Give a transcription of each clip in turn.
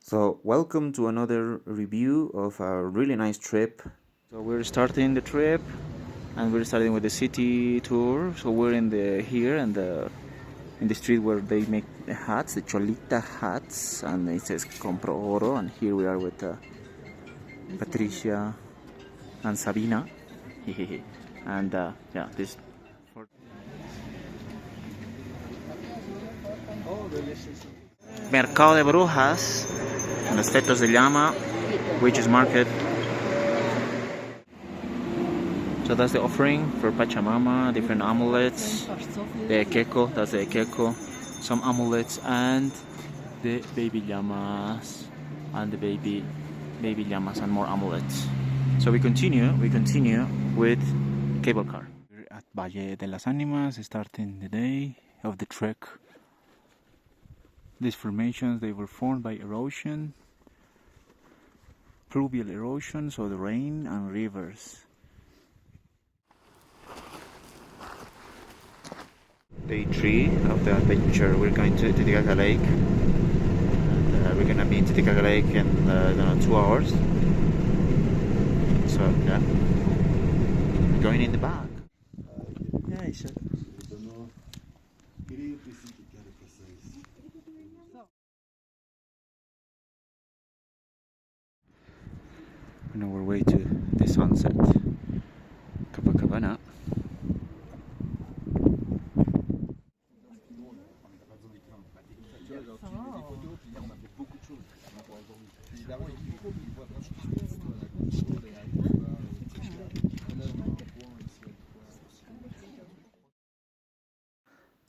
So welcome to another review of a really nice trip. So we're starting the trip and we're starting with the city tour. So we're here in the street where they make the hats, the cholita hats, and it says Compro Oro, and here we are with Patricia and Sabina. And yeah, this Mercado de Brujas and the Estetos de Llama, which is market. So that's the offering for Pachamama, different amulets, the Ekeko, that's the Ekeko, some amulets, and the baby llamas, and the baby llamas, and more amulets. So we continue with cable car. We're at Valle de las Ánimas, starting the day of the trek. These formations, they were formed by erosion, pluvial erosion, so the rain and rivers. Day 3 of the adventure. We're going to Titicaca Lake, and we're gonna be in Titicaca Lake in I don't know, 2 hours. So yeah, we're going in the back. Yeah, it's on our way to the sunset, Copacabana.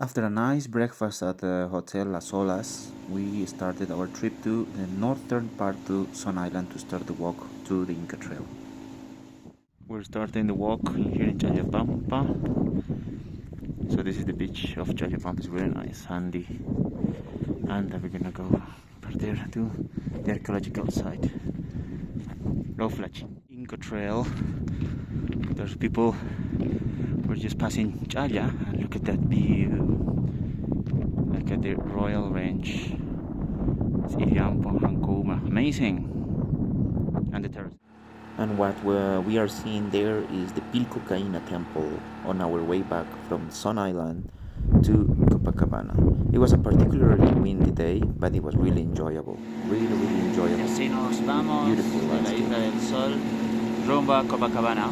After a nice breakfast at the Hotel Las Olas, we started our trip to the northern part to Sun Island to start the walk to the Inca Trail. We're starting the walk here in Chayapampa. So this is the beach of Chayapampa. It's very nice, sandy, and we're gonna go over there to the archaeological site. Low Flaching Inca Trail. There's people. We're just passing Chaya, and look at that view. Look at the Royal Range. It's Iriampo, Hankoma. Amazing. And the terrace. And what we are seeing there is the Pilcocaina Temple on our way back from Sun Island to Copacabana. It was a particularly windy day, but it was really enjoyable. Really enjoyable. Así nos vamos beautiful de la Isla del Sol rumbo a Copacabana.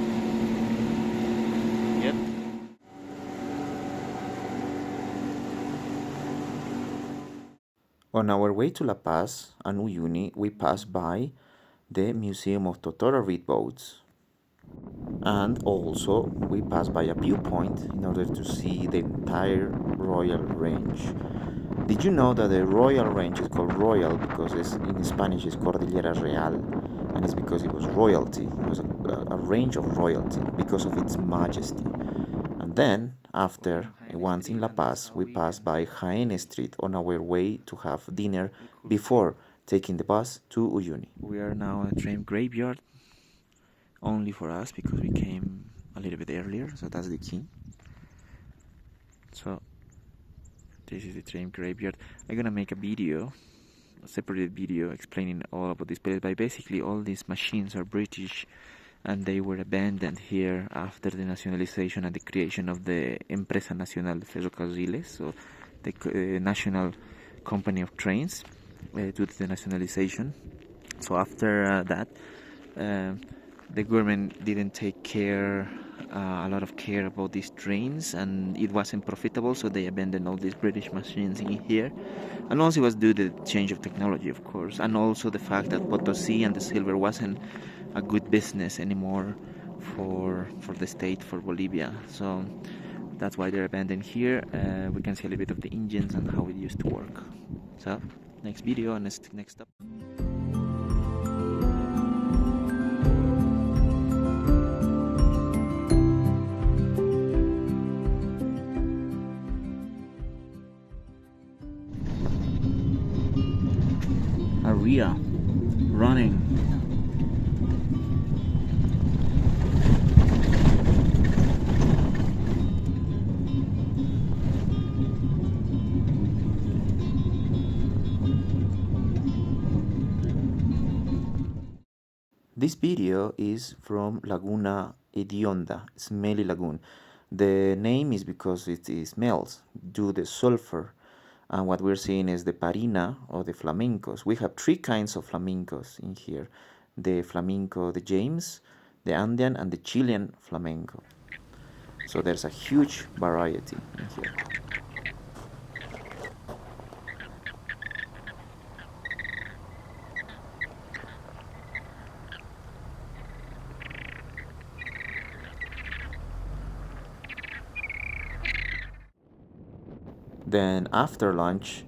Yep. On our way to La Paz and Uyuni, we passed by the Museum of Totora Reed boats. And also, we passed by a viewpoint in order to see the entire Royal Range. Did you know that the Royal Range is called Royal because in Spanish it's Cordillera Real, and it's because it was royalty. It was a range of royalty because of its majesty. And then, after, once in La Paz, we passed by Jaén Street on our way to have dinner before taking the bus to Uyuni. We are now at a train graveyard, only for us because we came a little bit earlier, so that's the key. So this is the train graveyard. I'm gonna make a separate video explaining all about this place, but basically all these machines are British and they were abandoned here after the nationalization and the creation of the Empresa Nacional de Ferrocarriles, so the national company of trains, due to the nationalization. So after that, the government didn't take a lot of care about these trains, and it wasn't profitable, so they abandoned all these British machines in here. And also it was due to the change of technology, of course, and also the fact that Potosí and the silver wasn't a good business anymore for the state, for Bolivia. So that's why they're abandoned here. We can see a little bit of the engines and how it used to work. So next video and next up. Aria running. This video is from Laguna Hedionda, Smelly Lagoon. The name is because it smells due to the sulfur. And what we're seeing is the parina or the flamencos. We have three kinds of flamencos in here. The flamenco, the James, the Andean, and the Chilean flamenco. So there's a huge variety in here. Then after lunch,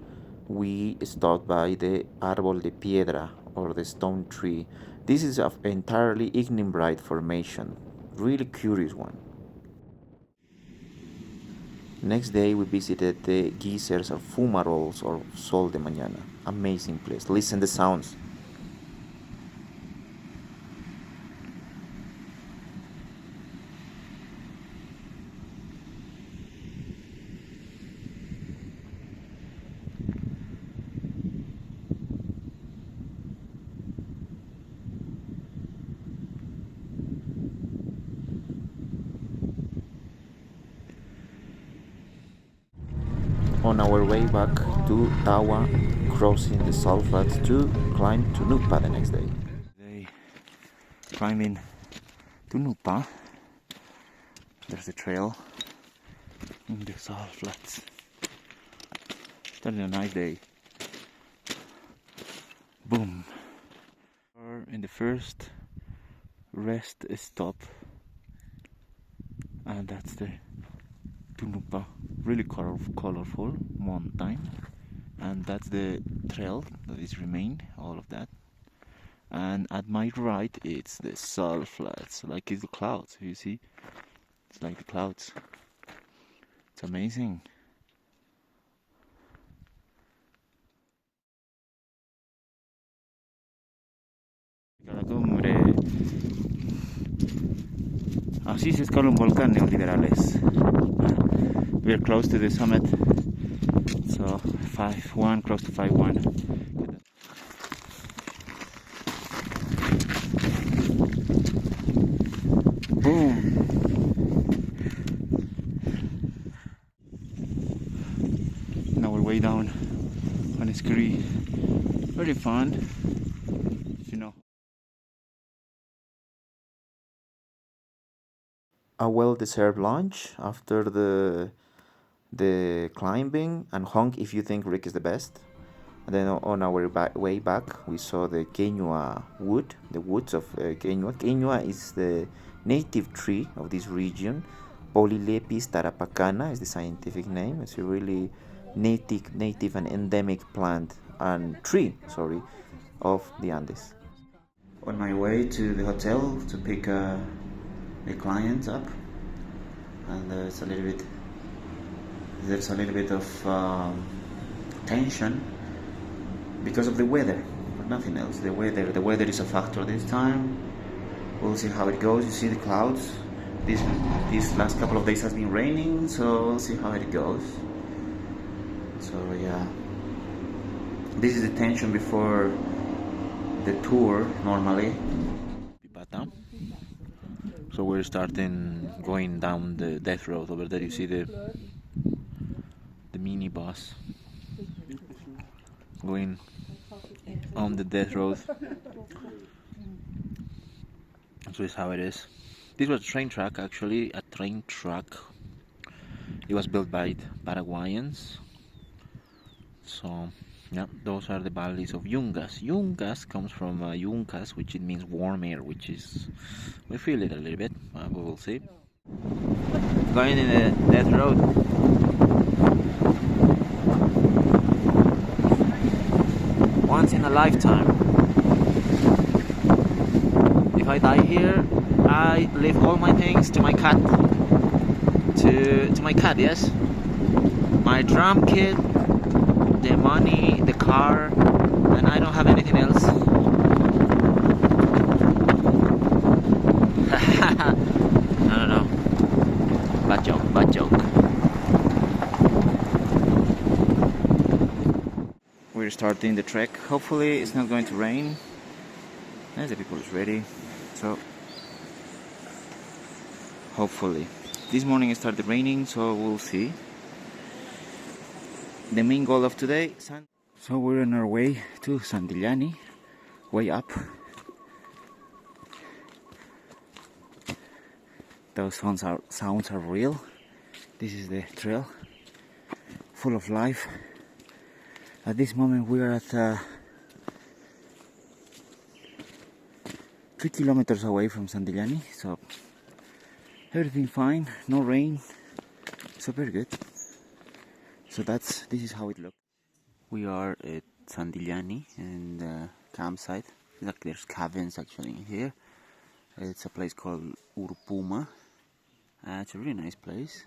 we stopped by the Árbol de Piedra or the stone tree. This is an entirely ignimbrite formation, really curious one. Next day we visited the geysers of Fumaroles or Sol de Mañana. Amazing place. Listen the sounds. On our way back to Tawa, crossing the salt flats to climb to Nupa the next day. Today, climbing to Nupa. There's a trail in the salt flats. Starting a nice day. Boom. We're in the first rest stop, and that's the Tunupa, really colorful mountain, and that's the trail that is remained, all of that. And at my right, it's the salt flats, like it's the clouds. You see, it's like the clouds. It's amazing. La cumbre. Así se escala un volcán, neoliberales. We're close to the summit, so 5-1, close to 5-1. Boom! Now we're way down on a scree. Very fun, you know. A well-deserved lunch after the climbing, and honk if you think Rick is the best. And then on our way back, we saw the quinoa wood, the woods of quinoa. Quinoa is the native tree of this region. Polylepis tarapacana is the scientific name. It's a really native and endemic plant and tree, of the Andes. On my way to the hotel to pick a client up, and there's a little bit of tension because of the weather, but nothing else. The weather is a factor this time. We'll see how it goes. You see the clouds. These last couple of days has been raining, so we'll see how it goes. So yeah, this is the tension before the tour normally. So we're starting going down the death road over there. You see the minibus going on the death road. So is how it is. This was a train track, actually, a train track. It was built by Paraguayans. So yeah, those are the valleys of Yungas. Yungas comes from Yuncas, which it means warm air, which is, we feel it a little bit, we will see. Going in the death road. Once in a lifetime. If I die here, I leave all my things to my cat. To my cat, yes. My drum kit, the money, the car, and I don't have anything else. No. Bad joke. We're starting the trek. Hopefully it's not going to rain. As the people is ready, so hopefully. This morning it started raining, so we'll see. The main goal of today, so we're on our way to Santillani, way up. Those sounds are real. This is the trail, full of life. At this moment we are at 3 kilometers away from Santillani, so everything fine, no rain, so very good. So this is how it looks. We are at Santillani and campsite. Like there's cabins actually in here. It's a place called Urpuma. It's a really nice place.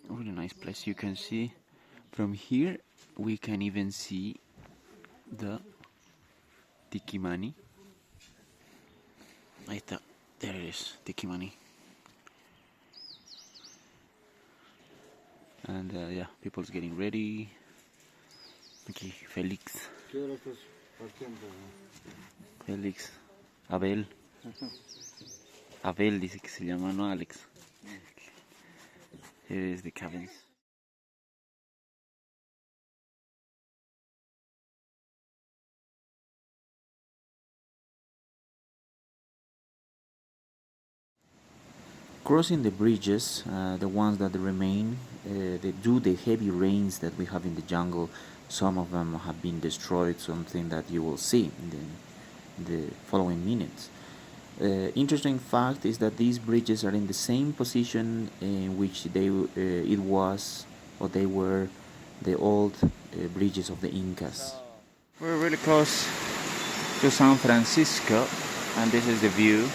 A really nice place. You can see from here. We can even see the Tikimani. There it is, Tikimani. And yeah, people's getting ready. Okay, Felix, Abel. Abel dice que se llama, no Alex. Here is the cabins. Crossing the bridges, the ones that remain, due to the heavy rains that we have in the jungle, some of them have been destroyed, something that you will see in the following minutes. Interesting fact is that these bridges are in the same position in which they were the old bridges of the Incas. We're really close to San Francisco, and this is the view.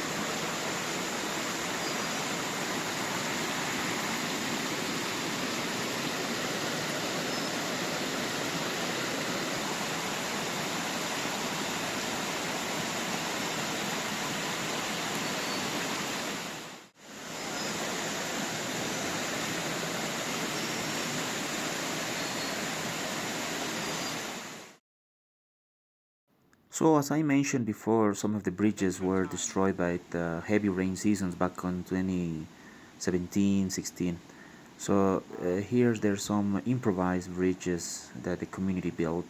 So as I mentioned before, some of the bridges were destroyed by the heavy rain seasons back in 2017, 16. So here there's some improvised bridges that the community built.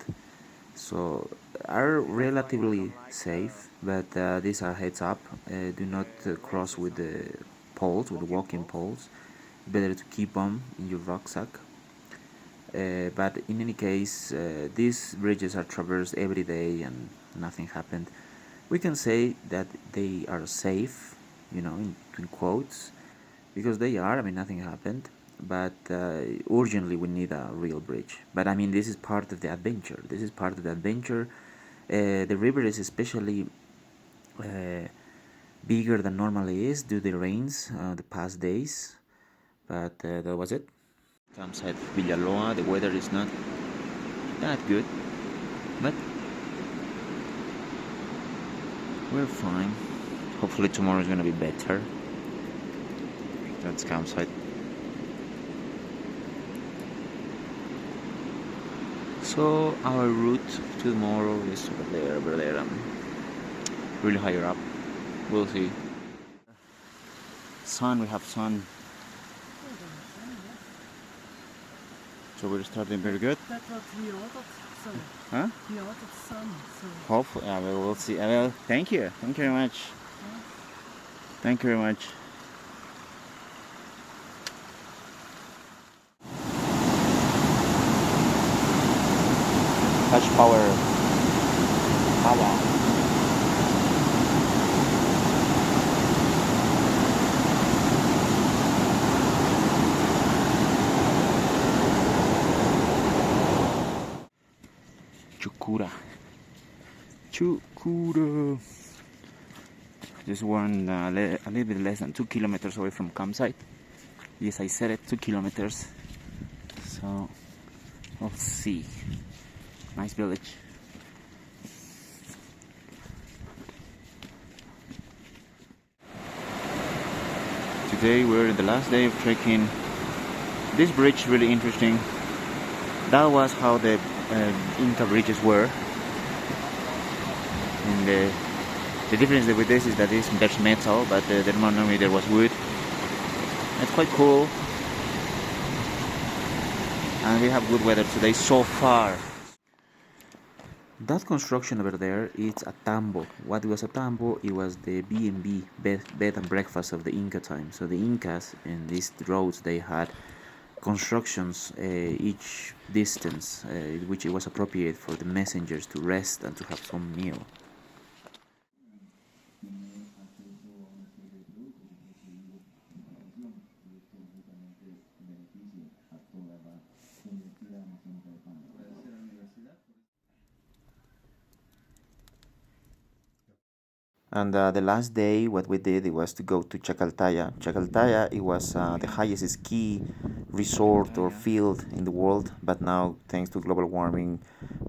So are relatively safe, but these are heads up. Do not cross with the poles, with the walking poles. Better to keep them in your rucksack. But in any case, these bridges are traversed every day and nothing happened. We can say that they are safe, in quotes, because they are. I mean, nothing happened. But urgently, we need a real bridge. But I mean, this is part of the adventure. This is part of the adventure. The river is especially bigger than normally is due to the rains the past days. But that was it. Campsite Villaloa. The weather is not that good, but we're fine. Hopefully tomorrow is gonna be better. That's campsite. So our route tomorrow is over there, really higher up. We'll see. Sun, we have sun. So we're starting very good. That was we ordered sun. Huh? We ordered sun. So. Hopefully, we'll see. Well, thank you. Thank you very much. Thank you very much. Touch power. Power. Chukura. Just one a little bit less than 2 kilometers away from campsite. Yes, I said it, 2 kilometers. So we'll see. Nice village. Today we're in the last day of trekking. This bridge is really interesting. That was how the Inca bridges were. And the difference with this is that there's metal, but the thermometer was wood. It's quite cool. And we have good weather today so far. That construction over there is a tambo. What was a tambo? It was the B&B, bed and breakfast of the Inca time. So the Incas in these roads, they had constructions each distance, which it was appropriate for the messengers to rest and to have some meal. And the last day, what we did, it was to go to Chacaltaya. Chacaltaya, it was the highest ski resort or field in the world, but now, thanks to global warming,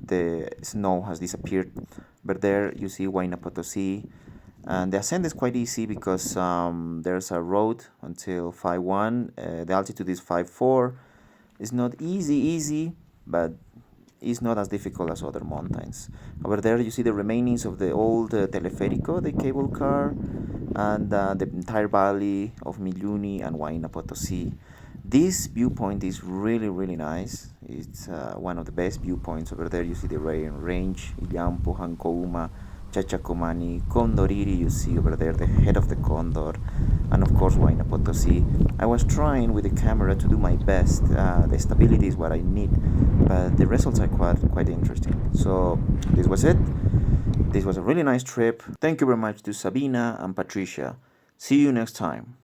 the snow has disappeared. But there you see Huayna Potosí, and the ascent is quite easy because there's a road until 5.1. The altitude is 5.4. It's not easy, but it's not as difficult as other mountains. Over there you see the remainings of the old teleférico, the cable car, and the entire valley of Uyuni and Huayna Potosí. This viewpoint is really nice. It's one of the best viewpoints. Over there you see the range, Illampo, Hancouma, Chachacomani, Condoriri, you see over there the head of the condor, and of course Huayna Potosí. I was trying with the camera to do my best. The stability is what I need, but the results are quite interesting. So this was it. This was a really nice trip. Thank you very much to Sabina and Patricia. See you next time.